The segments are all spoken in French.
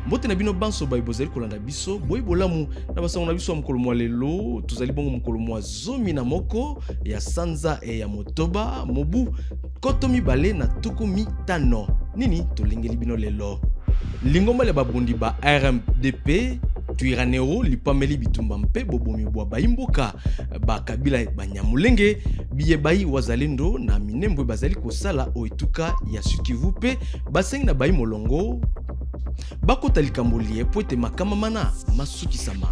Mbote na bino banso bayi bozali kolanda biso boyi bolamu na basango na biso mokolo mwa lelo tozali bongo mokolo mwa zomi na moko ya sanza e ya motoba mobu koto mibale na tuku mitano nini tolingeli bino lelo lingomba le babundi ba RMDP Twiraneho lipameli bitumba mpe bobomi bwa bayimboka ba kabila banyamulenge biye bayi wazalendo na minembwe bazali kosala oituka ya Sud-Kivu pe basengi na bayi molongo bakota likambo lie po ete makama mana masukisama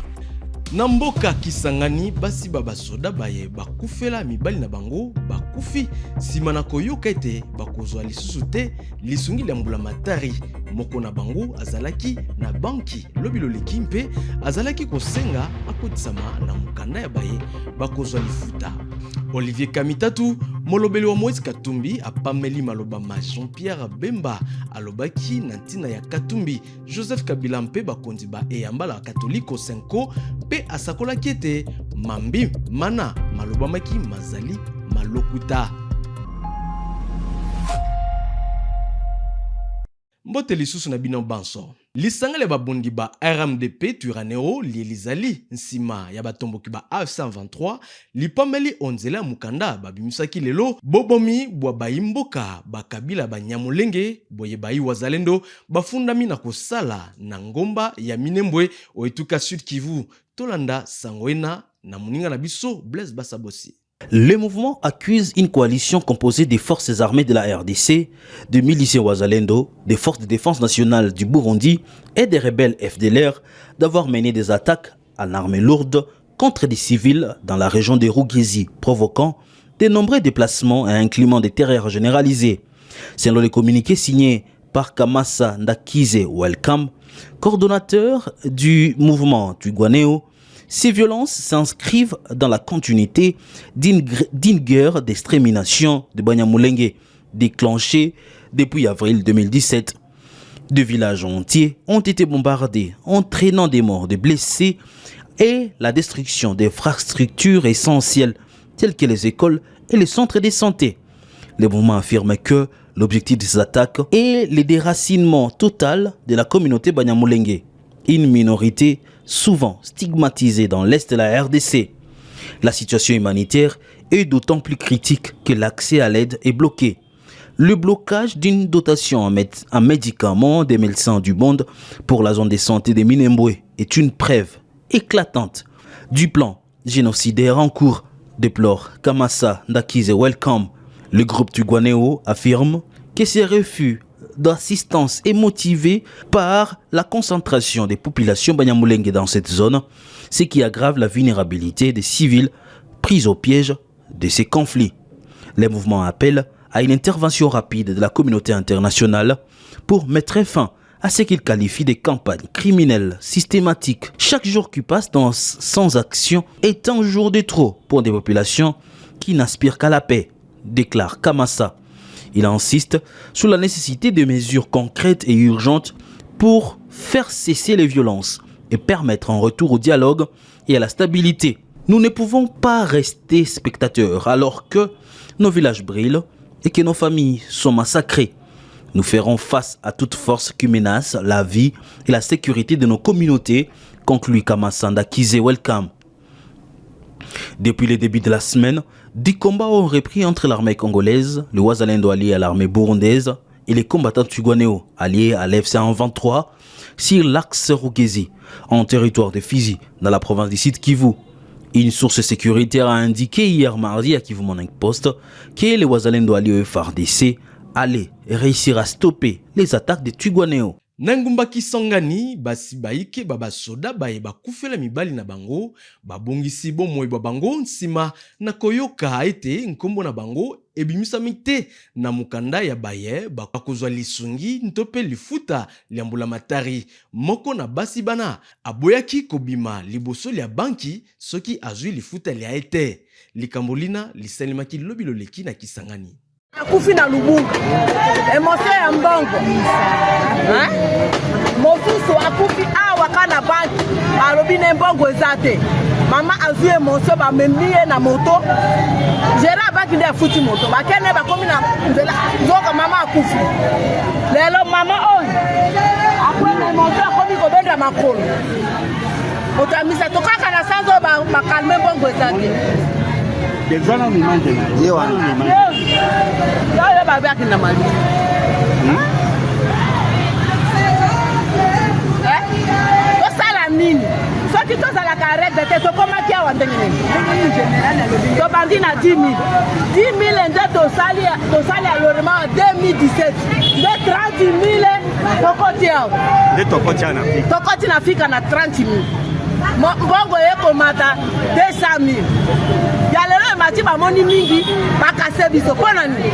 na mboka Kisangani basi basoda baye bakufela mibali na bango bakufi sima na koyoka ete bakozwa lisusu te lisungi la mbula matari moko na bango azalaki na banki lobilo leki mpe azalaki kosenga akotisama na mukanda ya baye bakozwa lifuta. Olivier Kamitatu molobeli wa Moïse Katumbi apameli maloba ma Jean-Pierre Bemba alobaki na ntina ya Katumbi Joseph Kabila mpe bakonzi ba eyambala katoliko senko pe asakolaki ete mambi mana maloba maki mazali malokuta. Mbote lisusu na bino banso lisanga le babundi ba RMDP Twiraneho lielizali nsima ya batomboki ba AF123 lipameli onzela mukanda babimisaki lelo bobomi bwa bayimboka bakabila banyamulenge boye bayi wazalendo bafundami na kosala na ngomba ya minembwe oituka Sud-Kivu tolanda sangoena na muninga na biso Blaise Basabosi. Le mouvement accuse une coalition composée des forces armées de la RDC, de miliciens Wazalendo, des forces de défense nationale du Burundi et des rebelles FDLR d'avoir mené des attaques en armée lourde contre des civils dans la région de Rugezi, provoquant de nombreux déplacements et un climat de terreur généralisé. Selon les communiqués signés par Kamasa Ndakize Welcome, coordonnateur du mouvement Twiraneho, ces violences s'inscrivent dans la continuité d'une guerre d'extermination de Banyamulenge déclenchée depuis avril 2017. Deux villages entiers ont été bombardés, entraînant des morts, des blessés et la destruction d'infrastructures essentielles telles que les écoles et les centres de santé. Le mouvement affirme que l'objectif de ces attaques est le déracinement total de la communauté Banyamulenge, une minorité souvent stigmatisée dans l'est de la RDC. La situation humanitaire est d'autant plus critique que l'accès à l'aide est bloqué. Le blocage d'une dotation en médicaments des médecins du monde pour la zone de santé de Minembwe est une preuve éclatante du plan génocidaire en cours, déplore Kamasa Ndakize Welcome. Le groupe Twiraneho affirme que ces refus d'assistance est motivée par la concentration des populations banyamulenge dans cette zone, ce qui aggrave la vulnérabilité des civils pris au piège de ces conflits. Le mouvement appelle à une intervention rapide de la communauté internationale pour mettre fin à ce qu'il qualifie de campagnes criminelles systématiques. Chaque jour qui passe sans action est un jour de trop pour des populations qui n'aspirent qu'à la paix, déclare Kamasa. Il insiste sur la nécessité de mesures concrètes et urgentes pour faire cesser les violences et permettre un retour au dialogue et à la stabilité. Nous ne pouvons pas rester spectateurs alors que nos villages brûlent et que nos familles sont massacrées. Nous ferons face à toute force qui menace la vie et la sécurité de nos communautés, conclut Kamasa Ndakize Welcome. Depuis le début de la semaine, des combats ont repris entre l'armée congolaise, le Wazalendo allié à l'armée burundaise et les combattants Twiraneho alliés à l'FC123 sur l'axe Rugezi, en territoire de Fizi, dans la province du Sud-Kivu. Une source sécuritaire a indiqué hier mardi à Kivu Morning Post que les Wazalendo alliés au FARDC allaient réussir à stopper les attaques de Twiraneho. Nangumba Kisangani basi baike baba soda baye bakufela mibali na bango babongisi bomoi babango nsima na koyoka ete nkombo na bango ebimisami te na mukanda ya baye bakozwa lisungi ntope lifuta liambula matari moko na basi bana aboyaki kobima liboso ya banki soki azwi lifuta lia ete likambolina lisalimaki lobilo leki na Kisangani. Akufi na Lubunga emotion ya mbongo mofuso akufi awa kana banki alobi na mbongo ezate mama azui emotion ba memie na moto gera banki nde futi moto bakene bakomi na nzela zoka mama akufi lelo mama oyo akwe na emotion akomi ya makolo moto ya misa tokaka na sanza oyo bakalme mbongo eza te oyo babeaki na mali tosala nini soki tozalaka rede te tokomaki awa ndenge nini tobandi na 10 000 nde tosali alorema wa 2017 nde 30 000 tokoti awa nde tokoti na fika na 30 000 mbongo ekomata 200 000 ya lelo emati bamoni mingi bakase biso mpo na nini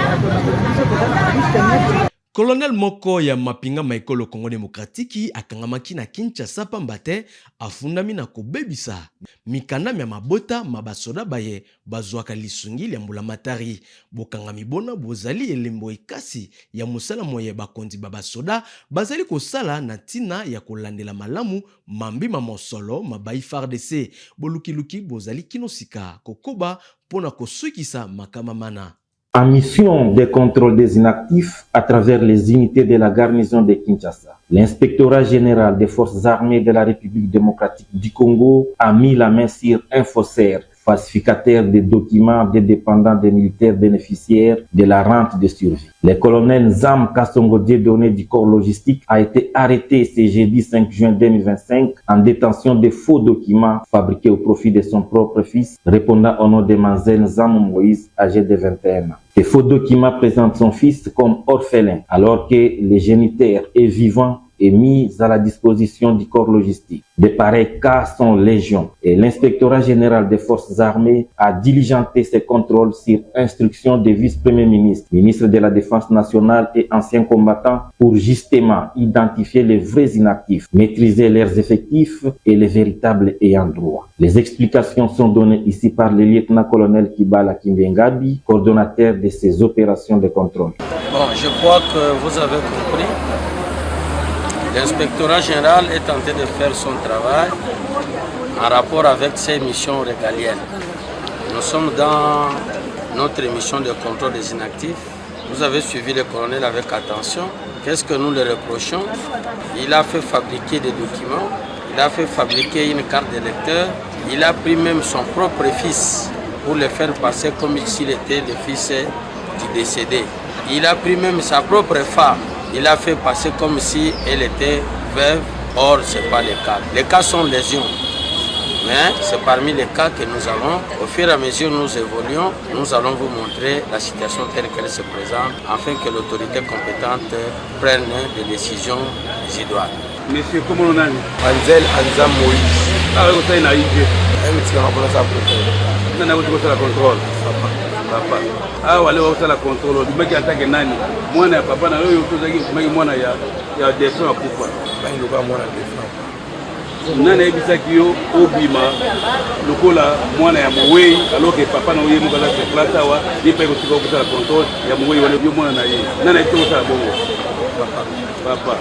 Colonel moko ya mapinga maekolo Congo Demokratiki akangamaki na Kinshasa pamba te afundami na kobebisa mikanda ya mabota mabasoda baye bazwaka lisungi ya mbulamatari bokangami bona bozali elembo ekasi ya musala moye bakonzi babasoda bazali kosala na tina ya kolandela malamu mambima mosolo mabai FARDC bolukiluki bozali kinosika kokoba pona kosukisa makama mana. En mission de contrôle des inactifs à travers les unités de la garnison de Kinshasa, l'inspectorat général des forces armées de la République démocratique du Congo a mis la main sur un faussaire, falsificateur des documents des dépendants des militaires bénéficiaires de la rente de survie. Le colonel Nzam Kassongo Dieudonné du corps logistique a été arrêté ce jeudi 5 juin 2025 en détention de faux documents fabriqués au profit de son propre fils, répondant au nom de Manzel Nzam Moïse, âgé de 21 ans. Ces faux documents présentent son fils comme orphelin, alors que le géniteur est vivant et mis à la disposition du corps logistique. De pareils cas sont légion et l'inspectorat général des forces armées a diligenté ses contrôles sur instruction des vice-premiers ministres, ministres de la Défense nationale et anciens combattants pour justement identifier les vrais inactifs, maîtriser leurs effectifs et les véritables ayants droit. Les explications sont données ici par le lieutenant-colonel Kibala Kimbengabi, coordonnateur de ces opérations de contrôle. Bon, je crois que vous avez compris. L'inspectorat général est tenté de faire son travail en rapport avec ses missions régaliennes. Nous sommes dans notre mission de contrôle des inactifs. Vous avez suivi le colonel avec attention. Qu'est-ce que nous le reprochons? Il a fait fabriquer des documents, il a fait fabriquer une carte d'électeur, il a pris même son propre fils pour le faire passer comme s'il était le fils du décédé. Il a pris même sa propre femme. Il a fait passer comme si elle était veuve, or ce n'est pas le cas. Les cas sont légion, mais c'est parmi les cas que nous avons. Au fur et à mesure que nous évoluons, nous allons vous montrer la situation telle qu'elle se présente, afin que l'autorité compétente prenne des décisions idoines. Monsieur, comment on a dit Manzel Anza Moïse. Ah oui, vous avez une idée. On a la contrôle. Papa. Ah wale wa la contrôle. Du mec attaque nani. Mwana ya papa na yo tozaki meki mwana ya défunt akufa. Bango ba mwana défunt. Nana ebisaki yo obima lokola mwana ya Mowei alors que papa na yo mo kala se plata wa ni pe ko siko la contrôle ya Mowei wale yo mwana na ye. Nana ito sa bongo. Papa.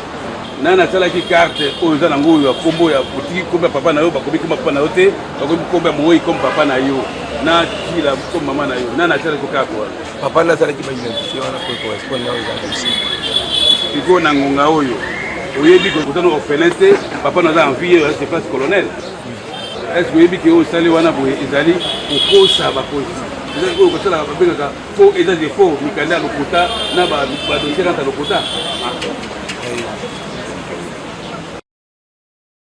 Nana sala ki carte oza na ngoyo ya kombo ya boutique komba papa na yo bakomi kuma papa na yo te bakomi komba Mowei comme papa na yo. Na kila comme maman na yo nana sala ko kako papa na sala ki ba identifier wana ko correspond na oza ici iko na ngonga oyo oyebi ko kutano orphelin papa na za envie c'est place colonel est-ce que oyebi ke o sali wana boye ezali okosa bakosi ezali ko kosala ba benga faux état de faux mikanda lokota na ba dossier na lokota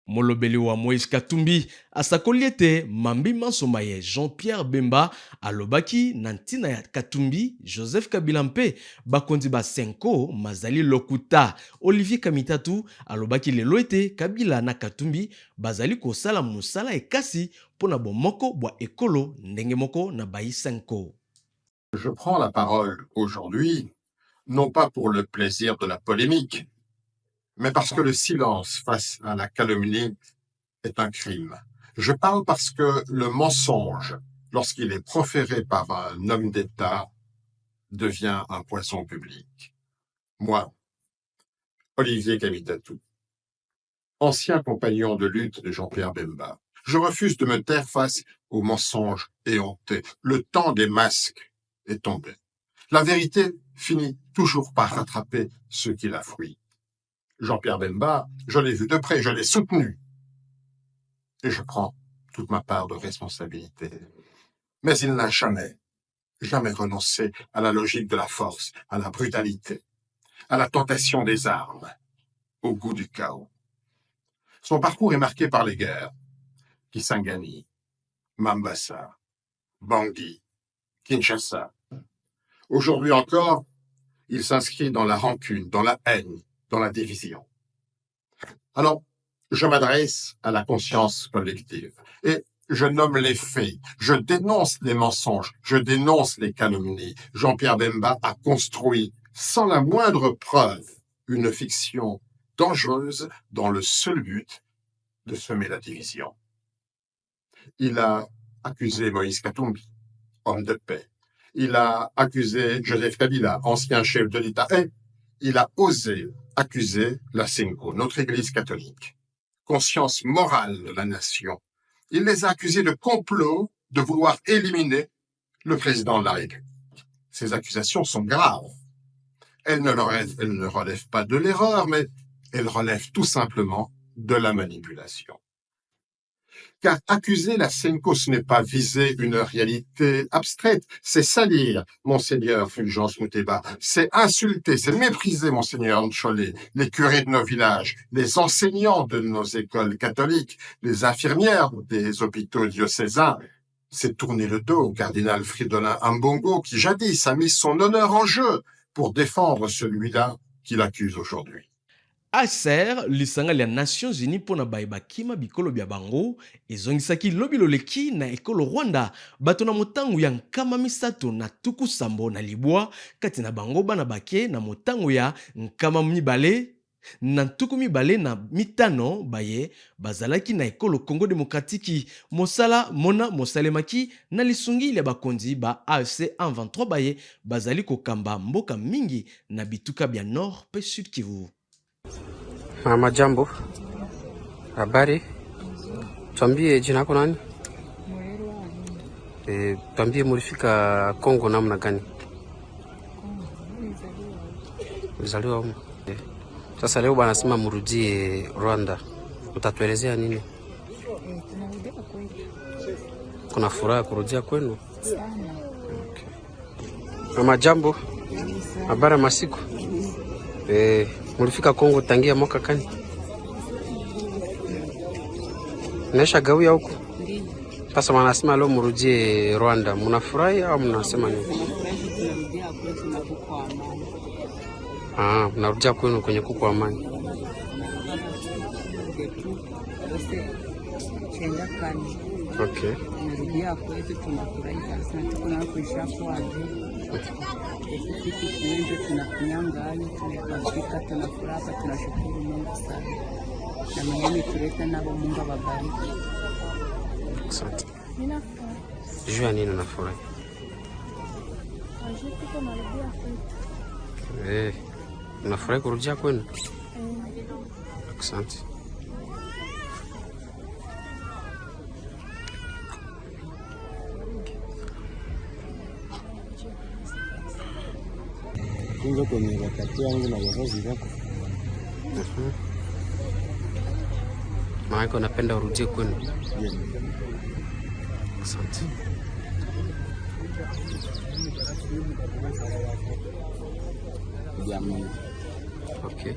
Molobeli wa Moïse Katumbi asakoli ete Mambi Mansoma ye Jean-Pierre Bemba alobaki na ntina ya Katumbi Joseph Kabila mpe bakonzi ba Senko Mazali Lokuta. Olivier Kamitatu alobaki lelo ete Kabila na Katumbi bazali kosala musala ekasi pona bomoko bwa ekolo ndenge moko na bayi Senko. Je prends la parole aujourd'hui, non pas pour le plaisir de la polémique, mais parce que le silence face à la calomnie est un crime. Je parle parce que le mensonge, lorsqu'il est proféré par un homme d'État, devient un poison public. Moi, Olivier Kamitatou, ancien compagnon de lutte de Jean-Pierre Bemba, je refuse de me taire face aux mensonges éhontés. Le temps des masques est tombé. La vérité finit toujours par rattraper ceux qui la fuient. Jean-Pierre Bemba, je l'ai vu de près, je l'ai soutenu. Et je prends toute ma part de responsabilité. Mais il n'a jamais renoncé à la logique de la force, à la brutalité, à la tentation des armes, au goût du chaos. Son parcours est marqué par les guerres, Kisangani, Mambasa, Bangui, Kinshasa. Aujourd'hui encore, il s'inscrit dans la rancune, dans la haine, dans la division. Alors, je m'adresse à la conscience collective et je nomme les faits, je dénonce les mensonges, je dénonce les calomnies. Jean-Pierre Bemba a construit, sans la moindre preuve, une fiction dangereuse dans le seul but de semer la division. Il a accusé Moïse Katumbi, homme de paix. Il a accusé Joseph Kabila, ancien chef de l'État. Et il a osé accuser la Senko, notre Église catholique. Conscience morale de la nation. Il les a accusés de complot, de vouloir éliminer le président de la République. Ces accusations sont graves. Elles ne relèvent pas de l'erreur, mais elles relèvent tout simplement de la manipulation. Car accuser la Senko, ce n'est pas viser une réalité abstraite, c'est salir Monseigneur Fulgence Muteba, c'est insulter, c'est mépriser Monseigneur Ncholet, les curés de nos villages, les enseignants de nos écoles catholiques, les infirmières des hôpitaux diocésains. C'est tourner le dos au cardinal Fridolin Ambongo qui jadis a mis son honneur en jeu pour défendre celui-là qu'il accuse aujourd'hui. ACER lisanga ya Nations Unies pona bayeba kima bikolo bya bango ezongisaki lobi loleki na ekolo Rwanda bato na motango ya nkama misato na tuku sambo na libwa kati na bango bana bake na motango ya nkama mibale na tuku mibale na mitano baye bazalaki na ekolo Congo Démocratique mosala mona mosalemaki na lisungi ya bakonzi ba AFC 23 baye bazali kokamba mboka mingi na bituka bya Nord pe Sud Kivu. Mama jambo, habari, tuambie jina lako nani? Tuambie mulifika Kongo namna gani? Ulizaliwa huko. Sasa leo bwana nasema murudie Rwanda. Utatuelezea nini? Tunarudia kwetu. Kuna furaha kurudia kwenu? Sana. Okay. Mama jambo, habari masiku. Mulifika Kongo tangia mwaka gani? Naisha gawia huko? Ndiyo. Sasa wanasema leo murudie Rwanda. Mnafurahi au mnasema nini? Tunarudia kwetu na kuko amani. Mnarudia kwenu kwenye kuko amani. Chenda kani. Okay. Tunarudia kwetu tunafurahi sana. Tuko na kuisha kwa sisi tuende tunakunyangani tunapafika tunafuraha tunashukuru Mungu sana. Na mwenye tuleta nabo Mungu awabariki. Asante. Jua nini unafurahi? Tuko narudia kwetu. Unafurahi kurudia kwenu? Asante. Kunja kwenye wakati wangu na wazazi wako. Maana unapenda urudie kwenu? Yeah. Asante. Jamii. Okay.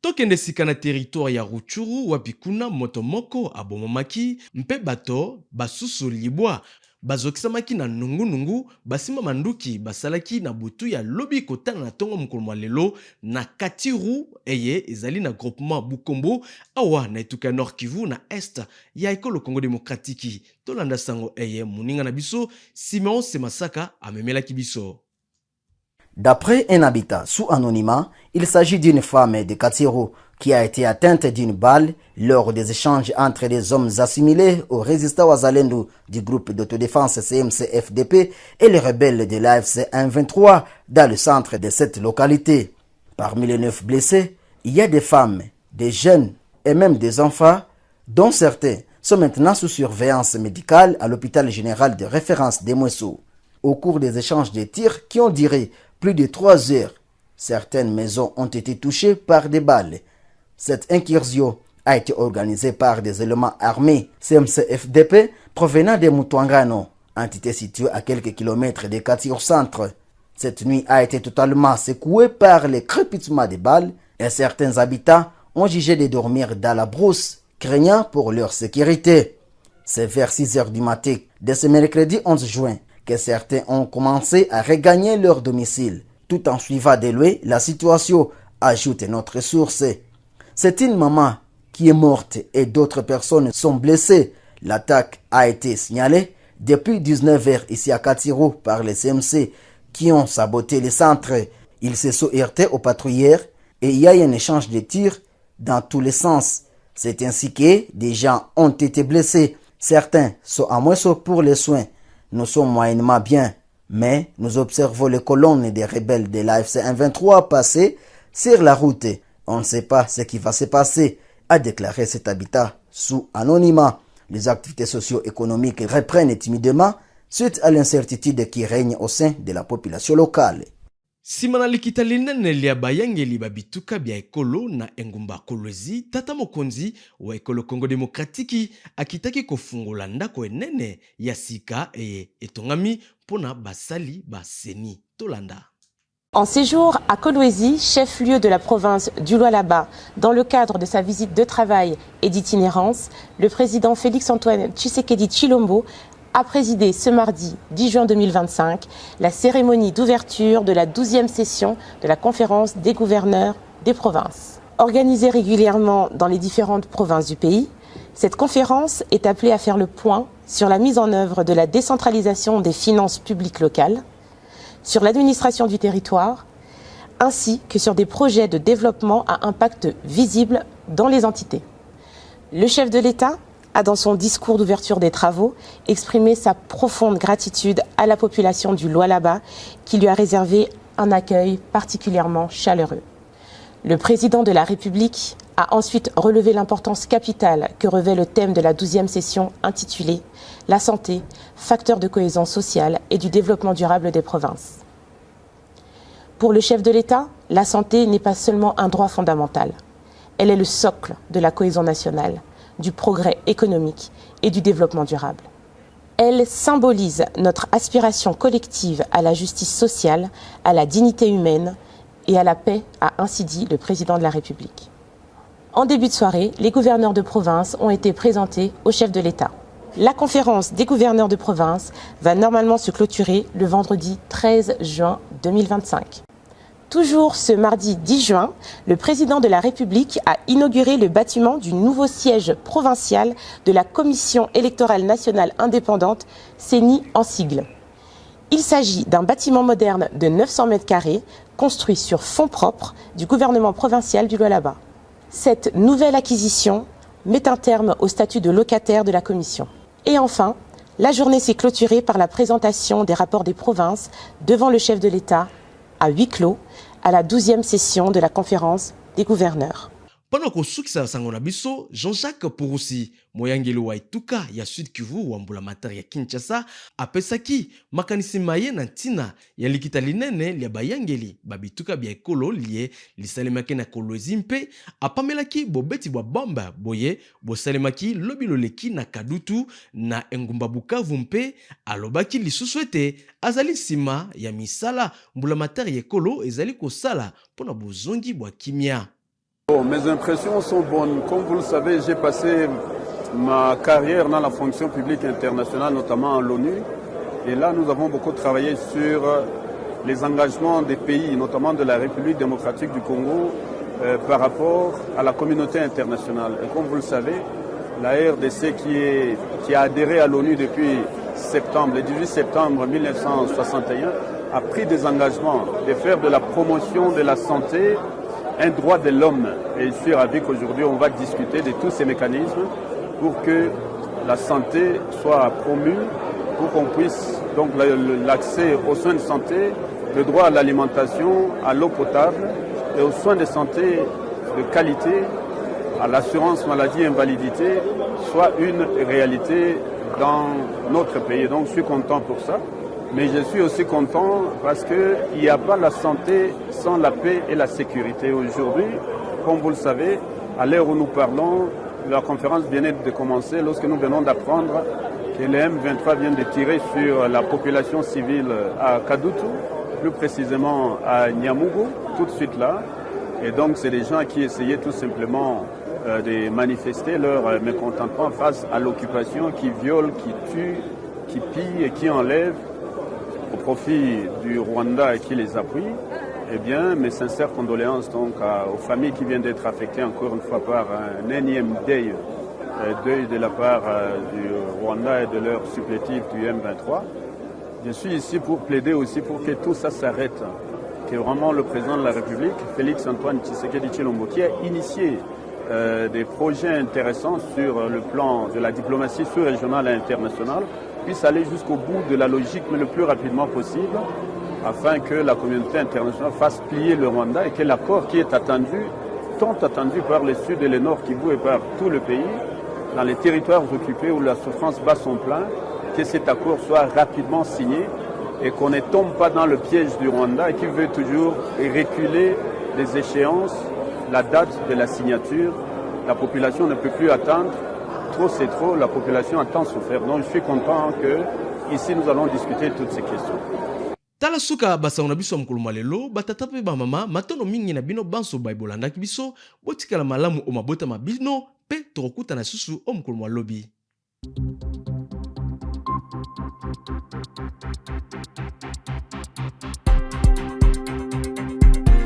Tokende sika na territoire ya Ruchuru wapi kuna moto moko abomomaki mpe bato basusu libwa bazokisamaki na nungu basima manduki basalaki na butu ya lobi kotana na tongo mokolo mwa lelo na Katiru eye ezali na groupement Bukombo awa na etuka Nord Kivu na Est ya ekolo Congo Démocratique. Tolanda sango eye muninga na biso Simon Semasaka amemelaki biso. D'après un habitat sous anonymat, il s'agit d'une femme de Katiru qui a été atteinte d'une balle lors des échanges entre les hommes assimilés aux résistants Wazalendo du groupe d'autodéfense CMC-FDP et les rebelles de l'AFC 123 dans le centre de cette localité. Parmi les 9 blessés, il y a des femmes, des jeunes et même des enfants, dont certains sont maintenant sous surveillance médicale à l'hôpital général de référence d'Emouessou. Au cours des échanges de tirs qui ont duré plus de 3 heures, certaines maisons ont été touchées par des balles. Cette incursion a été organisée par des éléments armés CMC-FDP provenant de Mutwangano, entité située à quelques kilomètres de Katiru Centre. Cette nuit a été totalement secouée par les crépitements des balles et certains habitants ont jugé de dormir dans la brousse, craignant pour leur sécurité. C'est vers 6 heures du matin de ce mercredi 11 juin que certains ont commencé à regagner leur domicile, tout en suivant de loin la situation, ajoute notre source. C'est une maman qui est morte et d'autres personnes sont blessées. L'attaque a été signalée depuis 19h ici à Katiru par les CMC qui ont saboté les centres. Ils se sont heurtés aux patrouilleurs et il y a eu un échange de tirs dans tous les sens. C'est ainsi que des gens ont été blessés. Certains sont à Mouesso pour les soins. Nous sommes moyennement bien, mais nous observons les colonnes des rebelles de l'AFC 123 passer sur la route. On ne sait pas ce qui va se passer, a déclaré cet habitat sous anonymat. Les activités socio-économiques reprennent timidement suite à l'incertitude qui règne au sein de la population locale. Simana likita linene lia bayangeli babituka bia ekolo na engumba kolwezi tata mokonzi wa ekolo Congo Démocratique akitaki kofungola ndako enene ya sika etongami pona basali baseni tolanda. En séjour à Kolwezi, chef-lieu de la province du Lualaba, dans le cadre de sa visite de travail et d'itinérance, le président Félix-Antoine Tshisekedi Tshilombo a présidé ce mardi 10 juin 2025 la cérémonie d'ouverture de la 12e session de la conférence des gouverneurs des provinces. Organisée régulièrement dans les différentes provinces du pays, cette conférence est appelée à faire le point sur la mise en œuvre de la décentralisation des finances publiques locales, sur l'administration du territoire, ainsi que sur des projets de développement à impact visible dans les entités. Le chef de l'État a, dans son discours d'ouverture des travaux, exprimé sa profonde gratitude à la population du Lualaba qui lui a réservé un accueil particulièrement chaleureux. Le président de la République a ensuite relevé l'importance capitale que revêt le thème de la 12e session intitulée « La santé, facteur de cohésion sociale et du développement durable des provinces ». Pour le chef de l'État, la santé n'est pas seulement un droit fondamental. Elle est le socle de la cohésion nationale, du progrès économique et du développement durable. Elle symbolise notre aspiration collective à la justice sociale, à la dignité humaine et à la paix, a ainsi dit le président de la République. En début de soirée, les gouverneurs de province ont été présentés au chef de l'État. La conférence des gouverneurs de province va normalement se clôturer le vendredi 13 juin 2025. Toujours ce mardi 10 juin, le président de la République a inauguré le bâtiment du nouveau siège provincial de la Commission électorale nationale indépendante, CENI en sigle. Il s'agit d'un bâtiment moderne de 900 m² construit sur fonds propres du gouvernement provincial du Lualaba. Cette nouvelle acquisition met un terme au statut de locataire de la commission. Et enfin, la journée s'est clôturée par la présentation des rapports des provinces devant le chef de l'État à huis clos à la 12e session de la conférence des gouverneurs. Pendant que sukisa sango na biso, Jean-Jacques Purusi, moyangeli wa Ituka ya Sud Kivu wa mbulamatari ya Kinshasa, apesaki makanisi maye na ntina ya likita linene lia bayangeli babituka bia ekolo lie lisalemaki na Kolwezi mpe apamelaki bobeti bwa bamba boye bosalemaki lobiloleki na Kadutu na engumba Bukavu mpe alobaki lisusu ete azali sima ya misala mbulamatari ya ekolo ezali kosala pona bozongi bwa kimia. Bon, mes impressions sont bonnes. Comme vous le savez, j'ai passé ma carrière dans la fonction publique internationale, notamment à l'ONU. Et là, nous avons beaucoup travaillé sur les engagements des pays, notamment de la République démocratique du Congo, par rapport à la communauté internationale. Et comme vous le savez, la RDC qui a adhéré à l'ONU depuis septembre, le 18 septembre 1961, a pris des engagements de faire de la promotion de la santé un droit de l'homme. Et je suis ravi qu'aujourd'hui, on va discuter de tous ces mécanismes pour que la santé soit promue, pour qu'on puisse, donc l'accès aux soins de santé, le droit à l'alimentation, à l'eau potable et aux soins de santé de qualité, à l'assurance maladie et invalidité, soit une réalité dans notre pays. Donc je suis content pour ça. Mais je suis aussi content parce qu'il n'y a pas la santé sans la paix et la sécurité. Aujourd'hui, comme vous le savez, à l'heure où nous parlons, la conférence vient de commencer lorsque nous venons d'apprendre que le M23 vient de tirer sur la population civile à Kadutu, plus précisément à Nyamugu, tout de suite là. Et donc c'est des gens qui essayaient tout simplement de manifester leur mécontentement face à l'occupation qui viole, qui tue, qui pille et qui enlève au profit du Rwanda et qui les appuie. Eh bien, mes sincères condoléances donc aux familles qui viennent d'être affectées encore une fois par un énième deuil de la part du Rwanda et de leur supplétif du M23. Je suis ici pour plaider aussi pour que tout ça s'arrête, que vraiment le président de la République, Félix Antoine Tshisekedi Tshilombo, qui a initié des projets intéressants sur le plan de la diplomatie sous-régionale et internationale, puisse aller jusqu'au bout de la logique, mais le plus rapidement possible, afin que la communauté internationale fasse plier le Rwanda et que l'accord qui est attendu, tant attendu par le Sud et le Nord Kivu et par tout le pays, dans les territoires occupés où la souffrance bat son plein, que cet accord soit rapidement signé et qu'on ne tombe pas dans le piège du Rwanda et qui veut toujours reculer les échéances, la date de la signature. La population ne peut plus attendre. Trop c'est trop, la population a tant souffert. Donc je suis content que ici nous allons discuter de toutes ces questions. Tala suka basango na biso ya mokolo malelo batata mpe bamama matono mingi na bino banso bayibolandaki biso botikala malamu o mabota mabino mpe tokokutana susu o mokolo malobi.